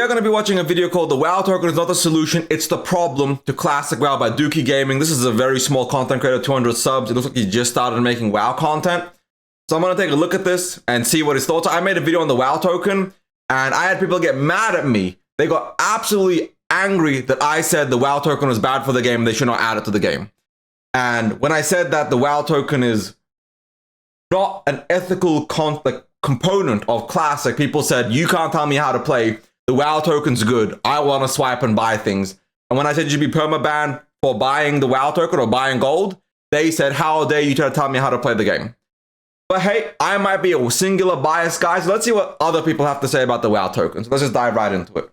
are going to be watching a video called The WoW Token is Not the Solution, It's the Problem to Classic WoW by Dookie Gaming. This is a very small content creator, 200 subs. It looks like he just started making WoW content. So I'm going to take a look at this and see what his thoughts are. I made a video on the WoW token and I had people get mad at me. They got absolutely angry that I said the WoW token was bad for the game and they should not add it to the game. And when I said that the WoW token is not an ethical component of Classic, people said, you can't tell me how to play. The WoW token's good. I want to swipe and buy things. And when I said you should be permabanned for buying the WoW token or buying gold, they said, how dare you try to tell me how to play the game? But hey, I might be a singular bias guy, so let's see what other people have to say about the WoW token. So let's just dive right into it.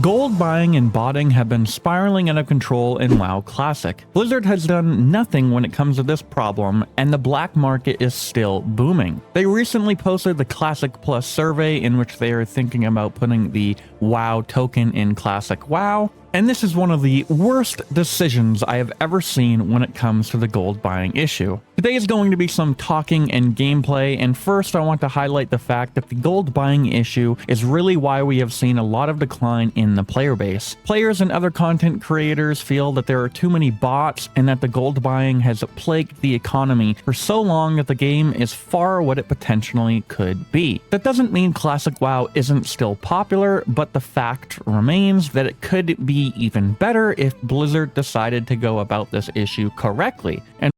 Gold buying and botting have been spiraling out of control in WoW Classic. Blizzard has done nothing when it comes to this problem, and the black market is still booming. They recently posted the Classic Plus survey in which they are thinking about putting the WoW token in Classic WoW, and this is one of the worst decisions I have ever seen when it comes to the gold buying issue. Today is going to be some talking and gameplay, and first I want to highlight the fact that the gold buying issue is really why we have seen a lot of decline in the player base. Players and other content creators feel that there are too many bots and that the gold buying has plagued the economy for so long that the game is far what it potentially could be. That doesn't mean Classic WoW isn't still popular, but the fact remains that it could be even better if Blizzard decided to go about this issue correctly. And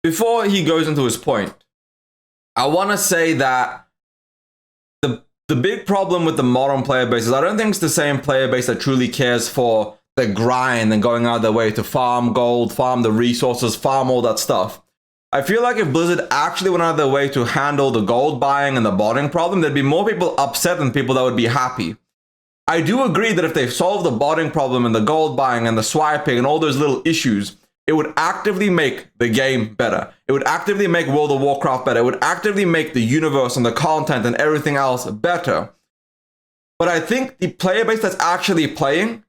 before he goes into his point, I want to say that the big problem with the modern player base is I don't think it's the same player base that truly cares for the grind and going out of their way to farm gold, farm the resources, farm all that stuff. I feel like if Blizzard actually went out of their way to handle the gold buying and the botting problem, there'd be more people upset than people that would be happy. I do agree that if they solve the botting problem and the gold buying and the swiping and all those little issues, it would actively make the game better. It would actively make World of Warcraft better. It would actively make the universe and the content and everything else better. But I think the player base that's actually playing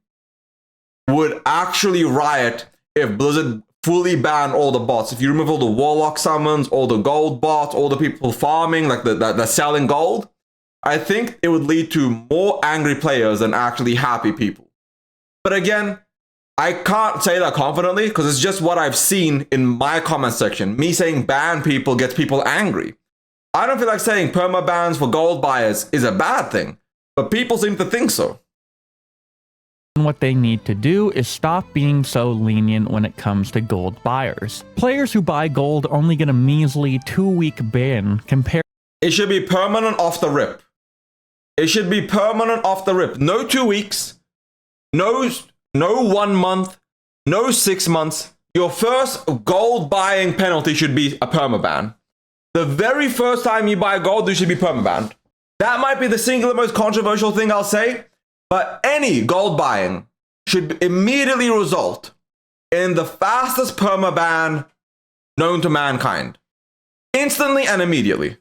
would actually riot if Blizzard fully banned all the bots. If you remove all the Warlock summons, all the gold bots, all the people farming, like the selling gold, I think it would lead to more angry players than actually happy people. But again, I can't say that confidently because it's just what I've seen in my comment section. Me saying ban people gets people angry. I don't feel like saying permabans for gold buyers is a bad thing, but people seem to think so. What they need to do is stop being so lenient when it comes to gold buyers. Players who buy gold only get a measly 2-week ban compared. It should be permanent off the rip. It should be permanent off the rip. No 2 weeks, no 1 month, no 6 months. Your first gold buying penalty should be a permaban. The very first time you buy gold, you should be permabanned. That might be the singular most controversial thing I'll say, but any gold buying should immediately result in the fastest permaban known to mankind. Instantly and immediately.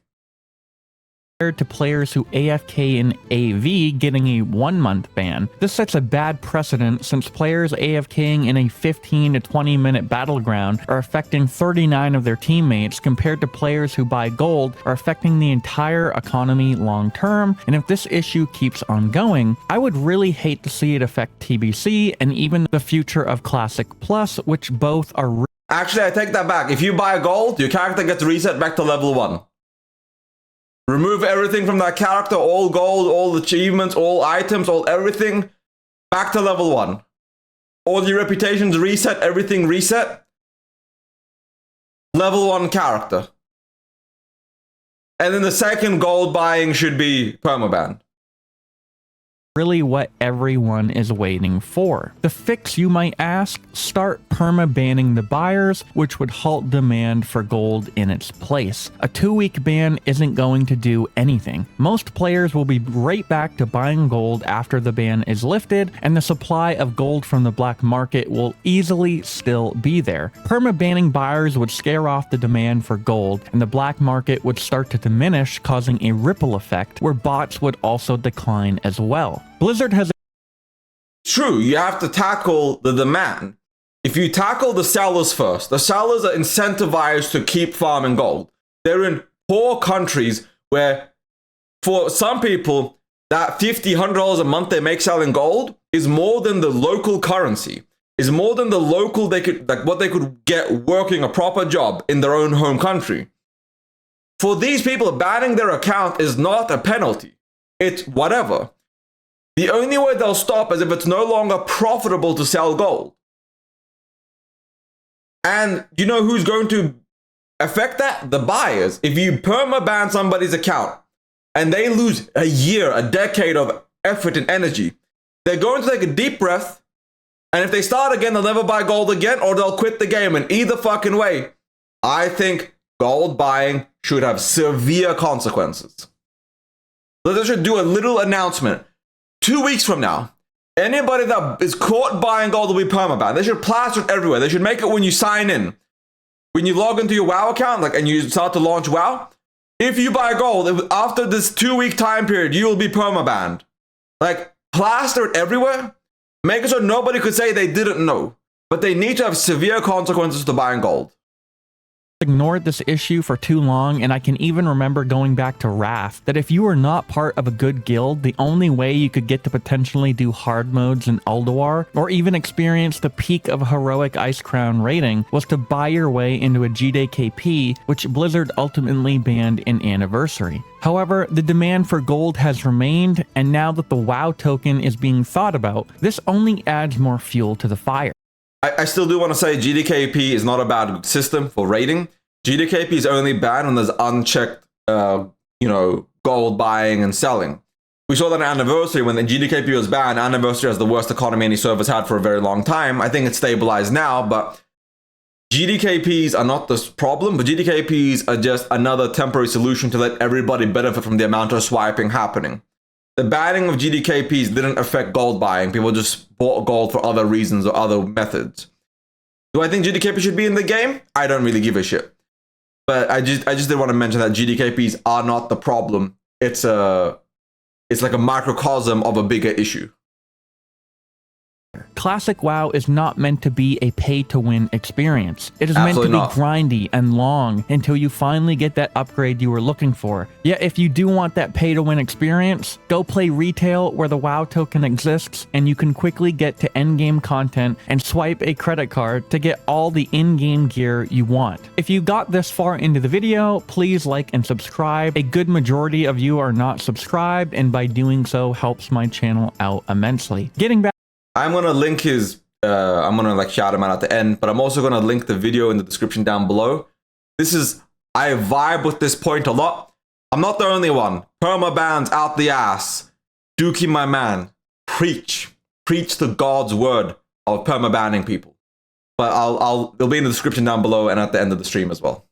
To players who AFK in AV getting a 1-month ban. This sets a bad precedent since players AFKing in a 15 to 20 minute battleground are affecting 39 of their teammates compared to players who buy gold are affecting the entire economy long term, and if this issue keeps on going, I would really hate to see it affect TBC and even the future of Classic Plus, which both are Actually, I take that back. If you buy gold, your character gets reset back to level 1. Remove everything from that character, all gold, all achievements, all items, all everything, back to level 1. All your reputations reset, everything reset. Level 1 character. And then the second gold buying should be permaban. really what everyone is waiting for. The fix, you might ask? Start perma-banning the buyers, which would halt demand for gold in its place. A 2-week ban isn't going to do anything. Most players will be right back to buying gold after the ban is lifted, and the supply of gold from the black market will easily still be there. Perma-banning buyers would scare off the demand for gold, and the black market would start to diminish, causing a ripple effect where bots would also decline as well. Blizzard has True, you have to tackle the demand. If you tackle the sellers first, the sellers are incentivized to keep farming gold. They're in poor countries where, for some people, that $50, $100 a month they make selling gold is more than the local currency, is more than the local what they could get working a proper job in their own home country. For these people, banning their account is not a penalty. It's whatever. The only way they'll stop is if it's no longer profitable to sell gold. And you know who's going to affect that? The buyers. If you perma-ban somebody's account and they lose a year, a decade of effort and energy, they're going to take a deep breath, and if they start again, they'll never buy gold again, or they'll quit the game. And either fucking way, I think gold buying should have severe consequences. So they should do a little announcement. 2 weeks from now, anybody that is caught buying gold will be permabanned. They should plaster it everywhere. They should make it when you sign in. When you log into your WoW account, and you start to launch WoW, if you buy gold, after this 2-week time period, you will be permabanned. Plaster it everywhere. Make it so nobody could say they didn't know. But they need to have severe consequences to buying gold. Ignored this issue for too long, and I can even remember going back to Wrath, that if you were not part of a good guild, the only way you could get to potentially do hard modes in Ulduar, or even experience the peak of heroic Ice Crown rating, was to buy your way into a GDKP, which Blizzard ultimately banned in Anniversary. However, the demand for gold has remained, and now that the WoW token is being thought about, this only adds more fuel to the fire. I still do want to say GDKP is not a bad system for rating. GDKP is only banned when there's unchecked, gold buying and selling. We saw that in Anniversary when the GDKP was banned. Anniversary has the worst economy any server's had for a very long time. I think it's stabilized now, but GDKPs are not the problem, but GDKPs are just another temporary solution to let everybody benefit from the amount of swiping happening. The banning of GDKPs didn't affect gold buying. People just bought gold for other reasons or other methods. Do I think GDKP should be in the game? I don't really give a shit. But I just did want to mention that GDKPs are not the problem. It's like a microcosm of a bigger issue. Classic WoW is not meant to be a pay-to-win experience. It is Absolutely meant to be grindy and long until you finally get that upgrade you were looking for. Yet if you do want that pay-to-win experience, go play retail where the WoW token exists and you can quickly get to endgame content and swipe a credit card to get all the in-game gear you want. If you got this far into the video, please like and subscribe. A good majority of you are not subscribed, and by doing so helps my channel out immensely. Getting back, I'm going to link his, I'm going to shout him out at the end, but I'm also going to link the video in the description down below. I vibe with this point a lot. I'm not the only one. Permabans out the ass. Dookie, my man. Preach the God's word of permabanning people. But it'll be in the description down below and at the end of the stream as well.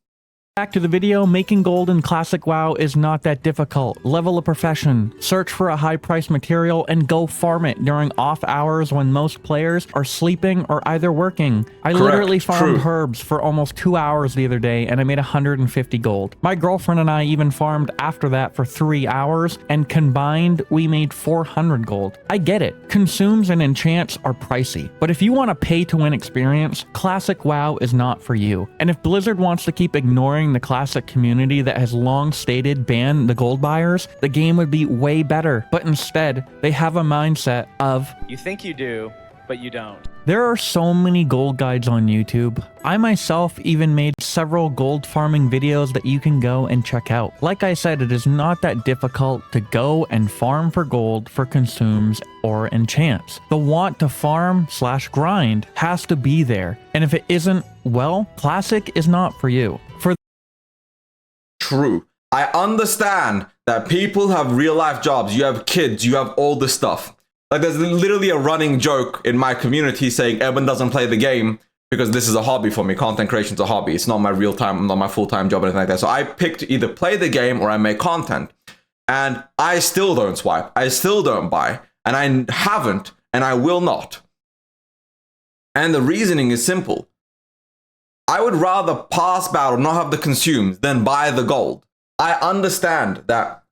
back to the video, making gold in Classic WoW is not that difficult. Level a profession, search for a high-priced material, and go farm it during off hours when most players are sleeping or either working. I literally farmed herbs for almost 2 hours the other day, and I made 150 gold. My girlfriend and I even farmed after that for 3 hours, and combined, we made 400 gold. I get it, consumes and enchants are pricey, but if you want a pay-to-win experience, Classic WoW is not for you. And if Blizzard wants to keep ignoring the Classic community that has long stated ban the gold buyers, the game would be way better. But instead, they have a mindset of, you think you do, but you don't. There are so many gold guides on YouTube. I myself even made several gold farming videos that you can go and check out. Like I said, it is not that difficult to go and farm for gold for consumes or enchants. The want to farm/grind has to be there. And if it isn't, well, Classic is not for you. True. I understand that people have real life jobs. You have kids, you have all this stuff. Like, there's literally a running joke in my community saying Evan doesn't play the game because this is a hobby for me. Content creation's a hobby. It's not my real time, not my full-time job or anything like that. So I pick to either play the game or I make content. And I still don't swipe. I still don't buy. And I haven't, and I will not. And the reasoning is simple. I would rather pass battle, not have the consumes, than buy the gold. I understand that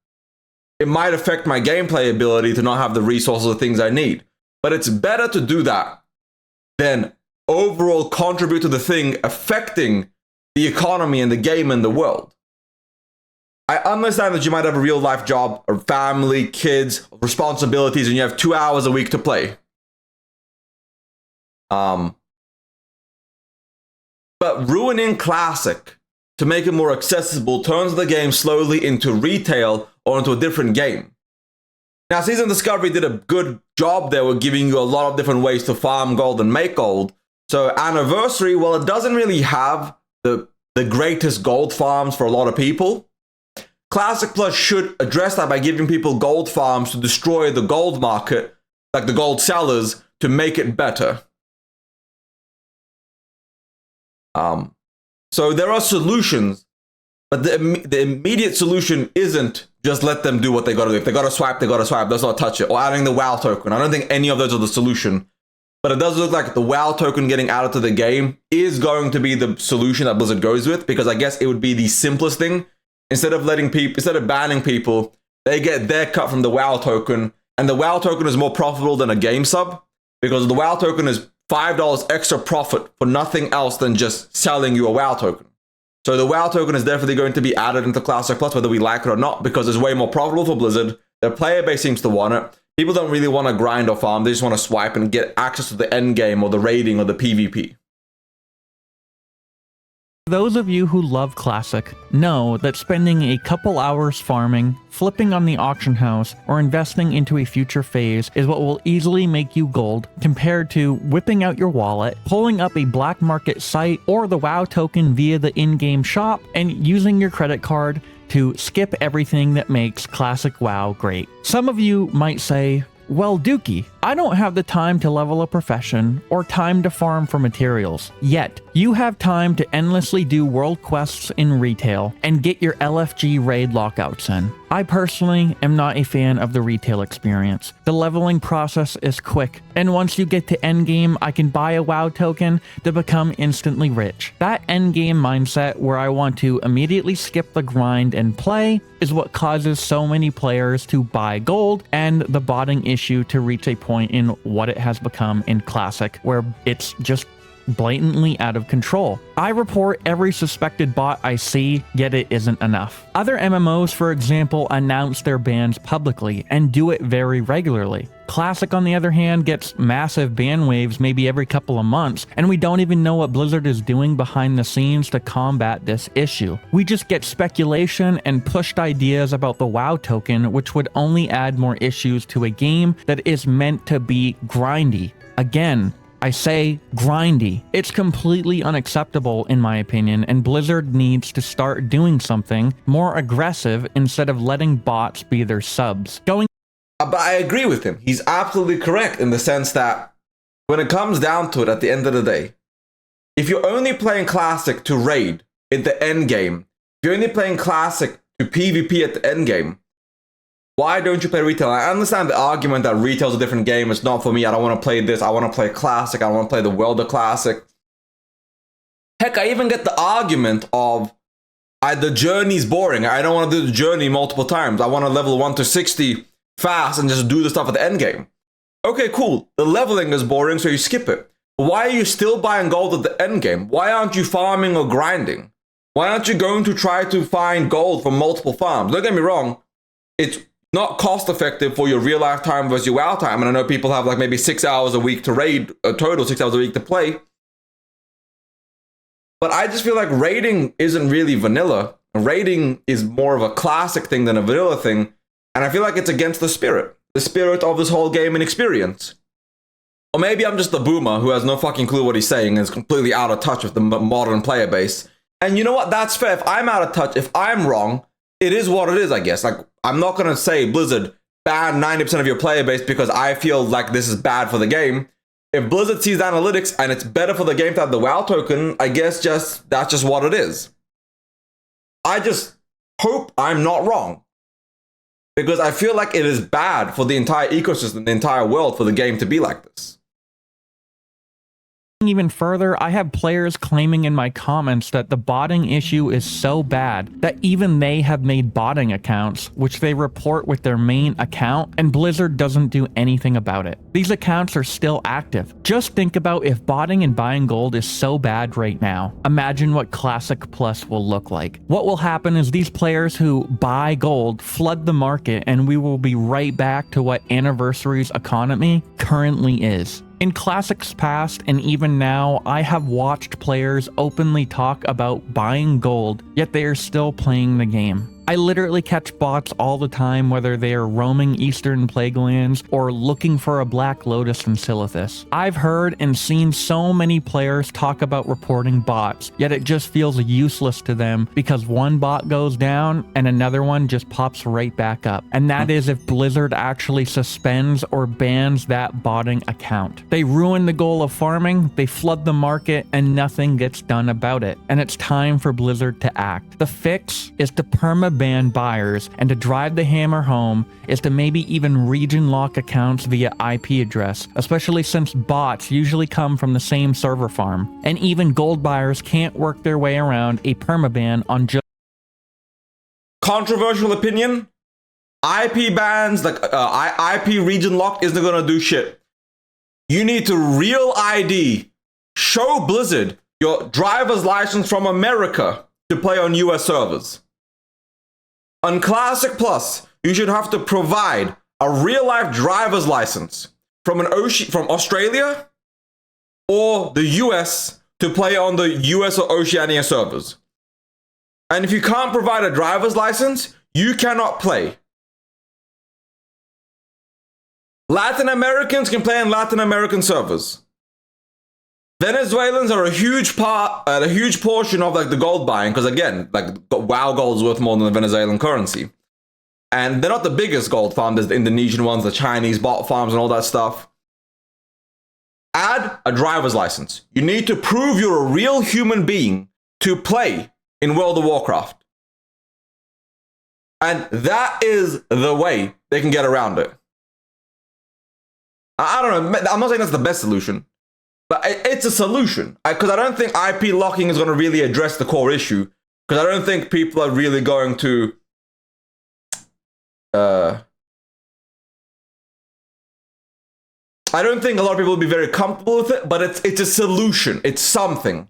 it might affect my gameplay ability to not have the resources or things I need. But it's better to do that than overall contribute to the thing affecting the economy and the game and the world. I understand that you might have a real life job or family, kids, responsibilities, and you have 2 hours a week to play. But ruining Classic to make it more accessible turns the game slowly into retail or into a different game. Now, Season Discovery did a good job there with giving you a lot of different ways to farm gold and make gold. So Anniversary, well, it doesn't really have the greatest gold farms for a lot of people. Classic Plus should address that by giving people gold farms to destroy the gold market, like the gold sellers, to make it better. So there are solutions, but the immediate solution isn't just let them do what they gotta do. If they gotta swipe, they gotta swipe. Let's not touch it. Or adding the WoW token. I don't think any of those are the solution. But it does look like the WoW token getting added to the game is going to be the solution that Blizzard goes with, because I guess it would be the simplest thing. Instead of banning people, they get their cut from the WoW token, and the WoW token is more profitable than a game sub, because the WoW token is $5 extra profit for nothing else than just selling you a WoW token. So the WoW token is definitely going to be added into Classic Plus, whether we like it or not, because it's way more profitable for Blizzard. Their player base seems to want it. People don't really want to grind or farm. They just want to swipe and get access to the end game or the raiding or the PvP. Those of you who love Classic know that spending a couple hours farming, flipping on the auction house, or investing into a future phase is what will easily make you gold, compared to whipping out your wallet, pulling up a black market site or the WoW token via the in-game shop, and using your credit card to skip everything that makes Classic WoW great. Some of you might say, well, Dookie, I don't have the time to level a profession or time to farm for materials. Yet, you have time to endlessly do world quests in retail and get your LFG raid lockouts in. I personally am not a fan of the retail experience. The leveling process is quick, and once you get to endgame, I can buy a WoW token to become instantly rich. That endgame mindset where I want to immediately skip the grind and play is what causes so many players to buy gold, and the botting issue to reach a point in what it has become in Classic, where it's just blatantly out of control. I report every suspected bot I see, yet it isn't enough. Other MMOs, for example, announce their bans publicly and do it very regularly. Classic, on the other hand, gets massive ban waves maybe every couple of months, and we don't even know what Blizzard is doing behind the scenes to combat this issue. We just get speculation and pushed ideas about the WoW token, which would only add more issues to a game that is meant to be grindy. Again, I say grindy. It's completely unacceptable in my opinion, and Blizzard needs to start doing something more aggressive instead of letting bots be their subs. But I agree with him. He's absolutely correct in the sense that when it comes down to it at the end of the day, if you're only playing Classic to raid at the end game, if you're only playing Classic to PvP at the end game, why don't you play retail? I understand the argument that retail's a different game. It's not for me. I don't want to play this. I want to play Classic. I want to play the World of Classic. Heck, I even get the argument of the journey's boring. I don't want to do the journey multiple times. I want to level 1 to 60 fast and just do the stuff at the end game. Okay, cool. The leveling is boring, so you skip it. But why are you still buying gold at the end game? Why aren't you farming or grinding? Why aren't you going to try to find gold from multiple farms? Don't get me wrong. It's not cost effective for your real life time versus your WoW time. And I know people have like maybe 6 hours a week to raid, a total 6 hours a week to play. But I just feel like raiding isn't really vanilla. Raiding is more of a classic thing than a vanilla thing. And I feel like it's against the spirit of this whole game and experience. Or maybe I'm just a boomer who has no fucking clue what he's saying and is completely out of touch with the modern player base. And you know what? That's fair. If I'm out of touch, if I'm wrong, it is what it is, I guess. Like, I'm not going to say, Blizzard, ban 90% of your player base because I feel like this is bad for the game. If Blizzard sees analytics and it's better for the game to have the WoW token, I guess that's just what it is. I just hope I'm not wrong. Because I feel like it is bad for the entire ecosystem, the entire world, for the game to be like this. Even further, I have players claiming in my comments that the botting issue is so bad that even they have made botting accounts, which they report with their main account, and Blizzard doesn't do anything about it. These accounts are still active. Just think about if botting and buying gold is so bad right now. Imagine what Classic Plus will look like. What will happen is these players who buy gold flood the market, and we will be right back to what Anniversary's economy currently is. In Classic's past, and even now, I have watched players openly talk about buying gold, yet they are still playing the game. I literally catch bots all the time, whether they are roaming Eastern Plaguelands or looking for a Black Lotus in Silithus. I've heard and seen so many players talk about reporting bots, yet it just feels useless to them because one bot goes down and another one just pops right back up. And that is if Blizzard actually suspends or bans that botting account. They ruin the goal of farming, they flood the market, and nothing gets done about it. And it's time for Blizzard to act. The fix is to perma-ban buyers, and to drive the hammer home is to maybe even region lock accounts via IP address, especially since bots usually come from the same server farm. And even gold buyers can't work their way around a permaban on just Controversial opinion, IP bans, like IP region lock isn't gonna do shit. You need to real ID, show Blizzard your driver's license from America to play on US servers. On Classic Plus, you should have to provide a real-life driver's license from from Australia or the US to play on the US or Oceania servers. And if you can't provide a driver's license, you cannot play. Latin Americans can play on Latin American servers. Venezuelans are a huge portion of like the gold buying, because again, like WoW gold is worth more than the Venezuelan currency. And they're not the biggest gold farm. There's the Indonesian ones, the Chinese bot farms and all that stuff. Add a driver's license. You need to prove you're a real human being to play in World of Warcraft. And that is the way they can get around it. I don't know. I'm not saying that's the best solution, but it's a solution. Because I don't think IP locking is going to really address the core issue. Because I don't think people are really going to... I don't think a lot of people will be very comfortable with it, but it's a solution. It's something.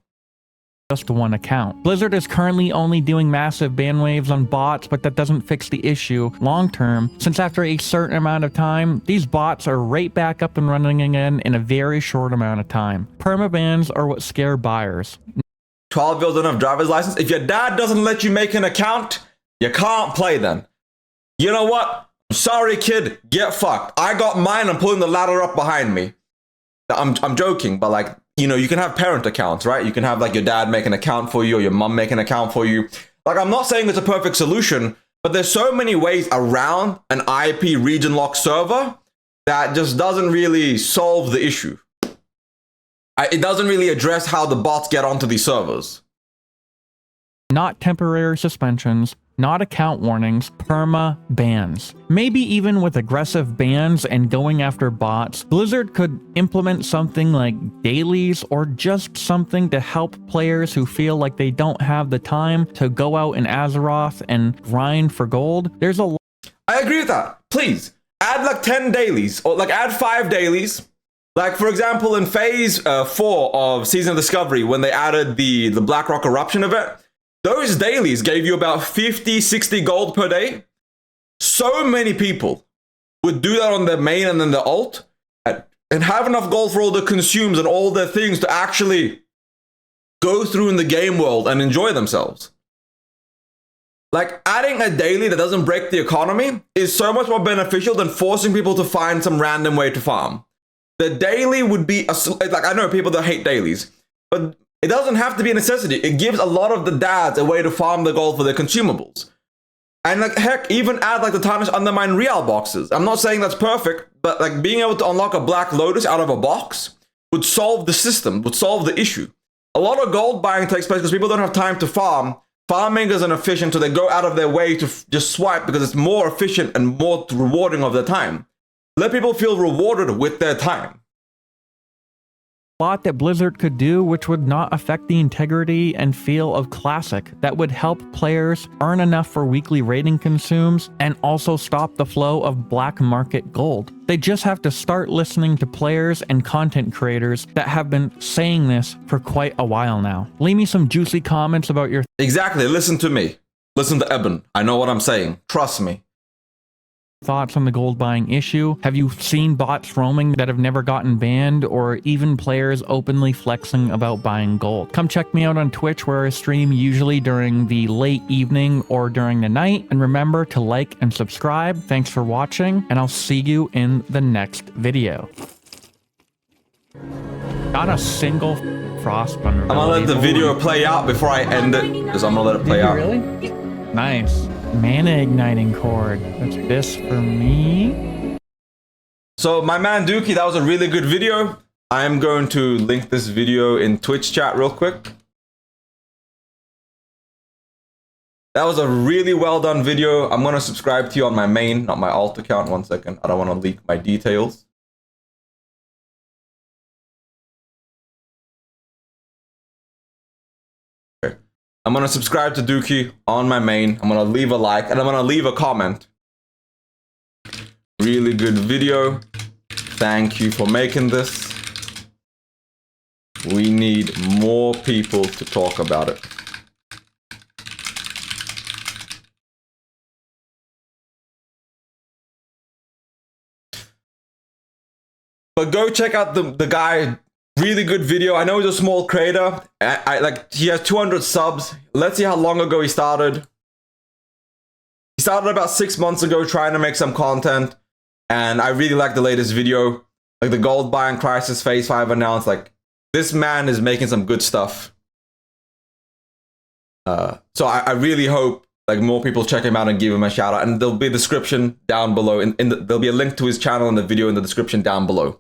Just one account. Blizzard is currently only doing massive ban waves on bots, but that doesn't fix the issue long term, since after a certain amount of time, these bots are right back up and running again in a very short amount of time. Permabans are what scare buyers. 12-year-olds don't have driver's license. If your dad doesn't let you make an account, you can't play then. You know what? Sorry, kid, get fucked. I got mine, I'm pulling the ladder up behind me. I'm joking, but like, you know, you can have parent accounts, right? You can have like your dad make an account for you or your mom make an account for you. Like, I'm not saying it's a perfect solution, but there's so many ways around an IP region lock server that just doesn't really solve the issue. It doesn't really address how the bots get onto these servers. Not temporary suspensions, not account warnings, perma bans. Maybe even with aggressive bans and going after bots, Blizzard could implement something like dailies or just something to help players who feel like they don't have the time to go out in Azeroth and grind for gold. There's a I agree with that. Please add like 10 dailies or like add 5 dailies. Like, for example, in phase 4 of Season of Discovery, when they added the Blackrock Eruption event, those dailies gave you about 50, 60 gold per day. So many people would do that on their main and then their ult and have enough gold for all the consumes and all their things to actually go through in the game world and enjoy themselves. Like, adding a daily that doesn't break the economy is so much more beneficial than forcing people to find some random way to farm. The daily would be, like, I know people that hate dailies, but it doesn't have to be a necessity. It gives a lot of the dads a way to farm the gold for their consumables. And like, heck, even add like the Tarnished Undermine Real boxes. I'm not saying that's perfect, but like being able to unlock a Black Lotus out of a box would solve the system, would solve the issue. A lot of gold buying takes place because people don't have time to farm. Farming isn't efficient, so they go out of their way to just swipe because it's more efficient and more rewarding of their time. Let people feel rewarded with their time. Bot that Blizzard could do which would not affect the integrity and feel of Classic, that would help players earn enough for weekly rating consumes and also stop the flow of black market gold. They just have to start listening to players and content creators that have been saying this for quite a while now. Leave me some juicy comments about your Exactly. Listen to me. Listen to Eben. I know what I'm saying. Trust me. thoughts on the gold buying issue. Have you seen bots roaming that have never gotten banned, or even players openly flexing about buying gold? Come check me out on Twitch, where I stream usually during the late evening or during the night. And remember to like and subscribe. Thanks for watching, and I'll see you in the next video. Not a single frost under. I'm gonna let the video play out before I end it, because I'm gonna let it play out. Really? Nice. Mana igniting cord. That's this for me. So my man Dookie, that was a really good video. I am going to link this video in Twitch chat real quick. That was a really well done video. I'm gonna subscribe to you on my main, not my alt account. 1 second. I don't want to leak my details. I'm gonna subscribe to Dookie on my main. I'm gonna leave a like and I'm gonna leave a comment. Really good video. Thank you for making this. We need more people to talk about it. But go check out the guy. Really good video. I know he's a small creator. I like, he has 200 subs. Let's see how long ago he started. He started about 6 months ago trying to make some content, and I really like the latest video, like the gold buying crisis phase 5 announced. Like, this man is making some good stuff. So I really hope like more people check him out and give him a shout out, and there'll be a description down below. There'll be a link to his channel in the video in the description down below.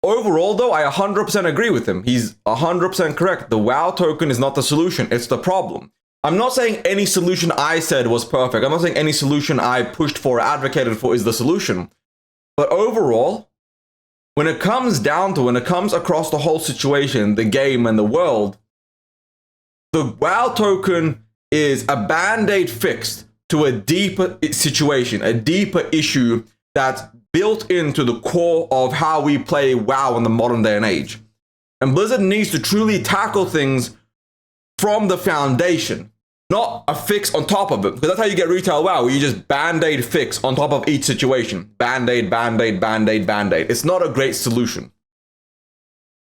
Overall, though, I 100% agree with him. He's 100% correct. The WoW token is not the solution, it's the problem. I'm not saying any solution I said was perfect. I'm not saying any solution I pushed for or advocated for is the solution. But overall, when it comes across the whole situation, the game and the world, the WoW token is a band-aid fix to a deeper situation, a deeper issue that's built into the core of how we play WoW in the modern day and age. And Blizzard needs to truly tackle things from the foundation, not a fix on top of it. Because that's how you get retail WoW, where you just band-aid fix on top of each situation. Band-aid, band-aid, band-aid, band-aid. It's not a great solution.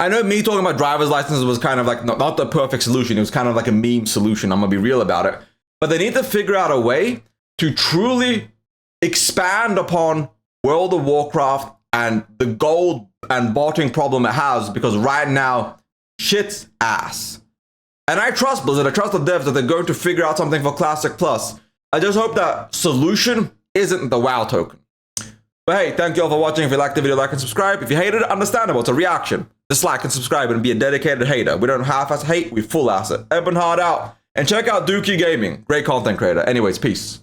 I know me talking about driver's licenses was kind of like, not the perfect solution. It was kind of like a meme solution. I'm gonna be real about it. But they need to figure out a way to truly expand upon World of Warcraft and the gold and botting problem it has, because right now, shit's ass. And I trust Blizzard, I trust the devs that they're going to figure out something for Classic Plus. I just hope that solution isn't the WoW token. But hey, thank you all for watching. If you liked the video, like and subscribe. If you hated it, understandable, it's a reaction. Just like and subscribe and be a dedicated hater. We don't half-ass hate, we full-ass it. Ebenhard out. And check out Dookie Gaming, great content creator. Anyways, peace.